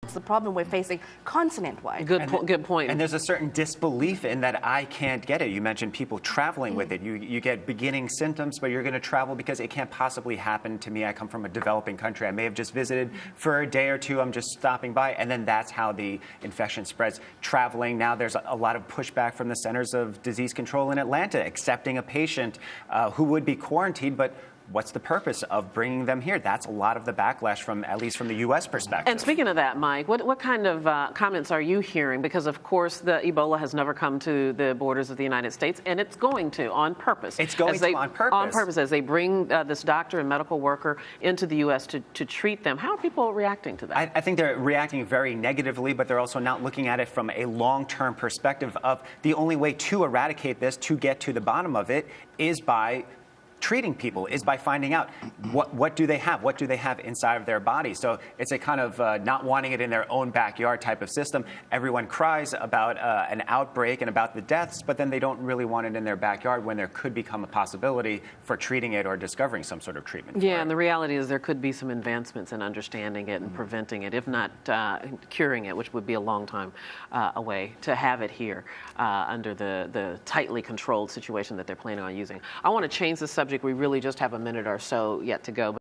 It's the problem we're facing continent-wide. Good point. And there's a certain disbelief in that I can't get it. You mentioned people traveling with it. You get beginning symptoms, but you're going to travel because it can't possibly happen to me. I come from a developing country. I may have just visited for a day or two. I'm just stopping by. And then that's how the infection spreads. Traveling, now there's a lot of pushback from the Centers of Disease Control in Atlanta, accepting a patient who would be quarantined, but what's the purpose of bringing them here? That's a lot of the backlash from, at least from the U.S. perspective. And speaking of that, Mike, what kind of comments are you hearing? Because, of course, the Ebola has never come to the borders of the United States, and it's going to on purpose. It's going to on purpose. On purpose, as they bring this doctor and medical worker into the U.S. to treat them. How are people reacting to that? I think they're reacting very negatively, but they're also not looking at it from a long-term perspective of the only way to eradicate this, to get to the bottom of it, is by treating people, is by finding out what do they have inside of their body. So it's a kind of not wanting it in their own backyard type of system. Everyone cries about an outbreak and about the deaths, but then they don't really want it in their backyard when there could become a possibility for treating it or discovering some sort of treatment. Yeah, and the reality is there could be some advancements in understanding it and preventing it, if not curing it, which would be a long time away, to have it here under the tightly controlled situation that they're planning on using. I want to change the subject. We really just have a minute or so yet to go.